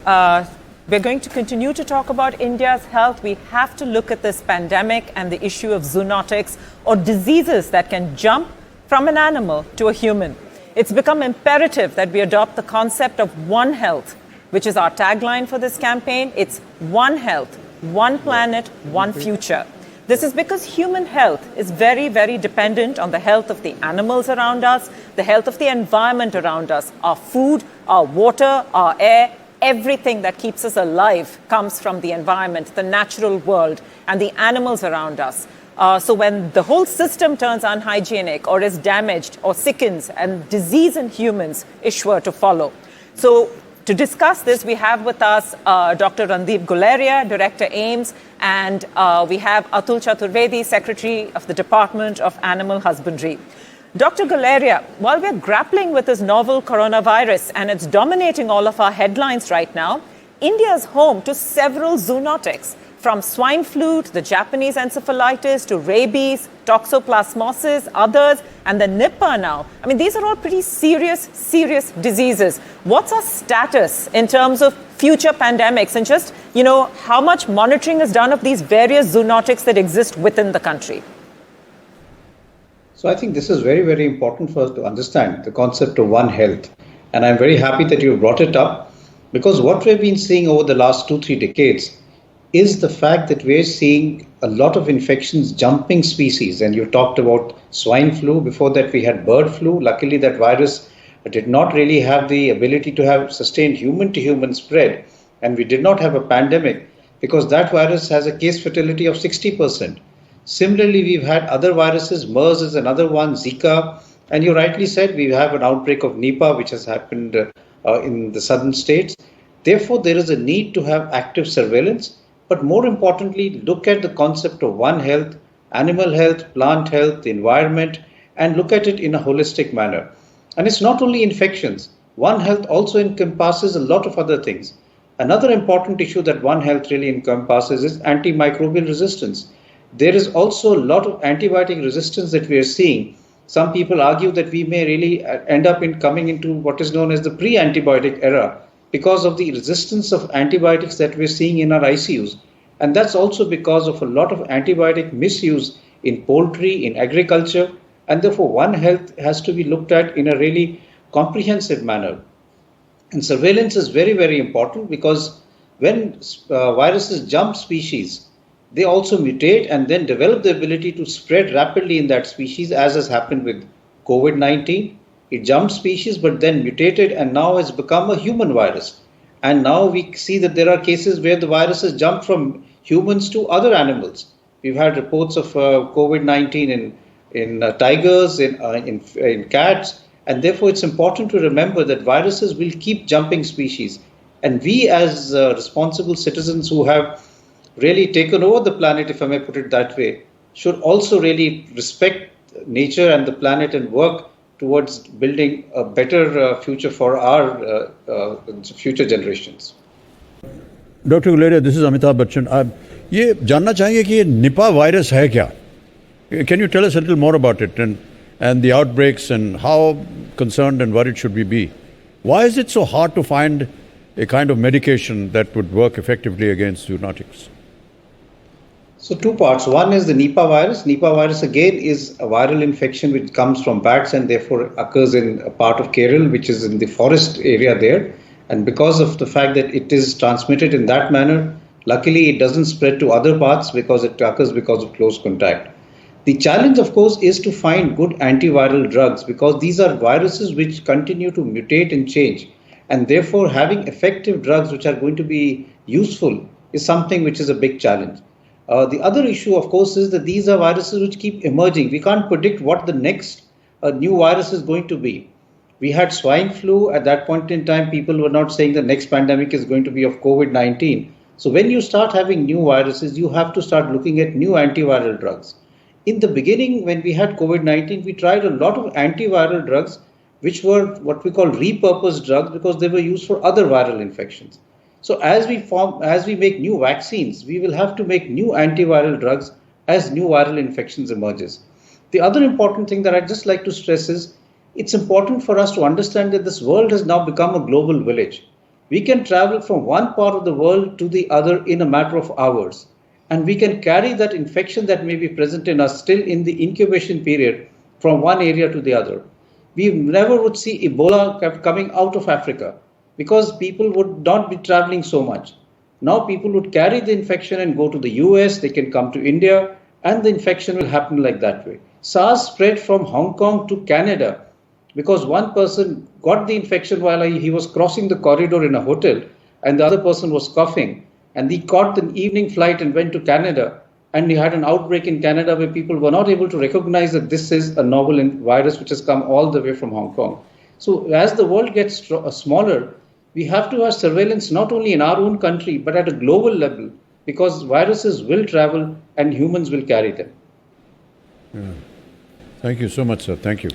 We're going to continue to talk about India's health. We have to look at this pandemic and the issue of zoonotics, or diseases that can jump from an animal to a human. It's become imperative that we adopt the concept of One Health, which is our tagline for this campaign. It's One Health, One Planet, One Future. This is because human health is very, very dependent on the health of the animals around us, the health of the environment around us. Our food, our water, our air, everything that keeps us alive comes from the environment, the natural world, and the animals around us. So when the whole system turns unhygienic or is damaged or sickens, and disease in humans is sure to follow. So to discuss this, we have with us Dr. Randeep Guleria, Director AIIMS, and we have Atul Chaturvedi, Secretary of the Department of Animal Husbandry. Dr. Guleria, while we're grappling with this novel coronavirus and it's dominating all of our headlines right now, India is home to several zoonotics, from swine flu to the Japanese encephalitis to rabies, toxoplasmosis, others, and the Nipah now. I mean, these are all pretty serious diseases. What's our status in terms of future pandemics, and just, how much monitoring is done of these various zoonotics that exist within the country? So I think this is very, very important for us to understand the concept of One Health. And I'm very happy that you brought it up, because what we've been seeing over the last 2-3 decades is the fact that we're seeing a lot of infections jumping species. And you talked about swine flu. Before that, we had bird flu. Luckily, that virus did not really have the ability to have sustained human-to-human spread. And we did not have a pandemic because that virus has a case fatality of 60%. Similarly, we've had other viruses. MERS is another one, Zika. And you rightly said we have an outbreak of Nipah, which has happened in the southern states. Therefore, there is a need to have active surveillance. But more importantly, look at the concept of One Health, animal health, plant health, environment, and look at it in a holistic manner. And it's not only infections. One Health also encompasses a lot of other things. Another important issue that One Health really encompasses is antimicrobial resistance. There is also a lot of antibiotic resistance that we are seeing. Some people argue that we may really end up coming into what is known as the pre-antibiotic era, because of the resistance of antibiotics that we're seeing in our ICUs. And that's also because of a lot of antibiotic misuse in poultry, in agriculture, and therefore One Health has to be looked at in a really comprehensive manner. And surveillance is very, very important, because when viruses jump species, they also mutate and then develop the ability to spread rapidly in that species, as has happened with COVID-19. It jumped species, but then mutated and now has become a human virus. And now we see that there are cases where the virus has jumped from humans to other animals. We've had reports of COVID-19 in tigers, in cats, and therefore it's important to remember that viruses will keep jumping species. And we, as responsible citizens who have really taken over the planet, if I may put it that way, should also really respect nature and the planet and work towards building a better future for our future generations. Dr. Guleria, this is Amitabh Bachchan. ये जानना चाहेंगे कि ये Nipah virus है क्या? Can you tell us a little more about it and the outbreaks and how concerned and worried should we be? Why is it so hard to find a kind of medication that would work effectively against zoonotics? So two parts. One is the Nipah virus. Nipah virus again is a viral infection which comes from bats and therefore occurs in a part of Kerala, which is in the forest area there. And because of the fact that it is transmitted in that manner, luckily it doesn't spread to other parts because it occurs because of close contact. The challenge, of course, is to find good antiviral drugs, because these are viruses which continue to mutate and change. And therefore having effective drugs which are going to be useful is something which is a big challenge. The other issue, of course, is that these are viruses which keep emerging. We can't predict what the next new virus is going to be. We had swine flu. At that point in time, people were not saying the next pandemic is going to be of COVID-19. So when you start having new viruses, you have to start looking at new antiviral drugs. In the beginning, when we had COVID-19, we tried a lot of antiviral drugs, which were what we call repurposed drugs, because they were used for other viral infections. So as we make new vaccines, we will have to make new antiviral drugs as new viral infections emerges. The other important thing that I'd just like to stress is it's important for us to understand that this world has now become a global village. We can travel from one part of the world to the other in a matter of hours. And we can carry that infection that may be present in us still in the incubation period from one area to the other. We never would see Ebola coming out of Africa because people would not be traveling so much. Now people would carry the infection and go to the US, they can come to India, and the infection will happen like that way. SARS spread from Hong Kong to Canada because one person got the infection while he was crossing the corridor in a hotel and the other person was coughing. And he caught the evening flight and went to Canada. And he had an outbreak in Canada where people were not able to recognize that this is a novel virus which has come all the way from Hong Kong. So as the world gets smaller, we have to have surveillance not only in our own country, but at a global level, because viruses will travel and humans will carry them. Yeah. Thank you so much, sir. Thank you.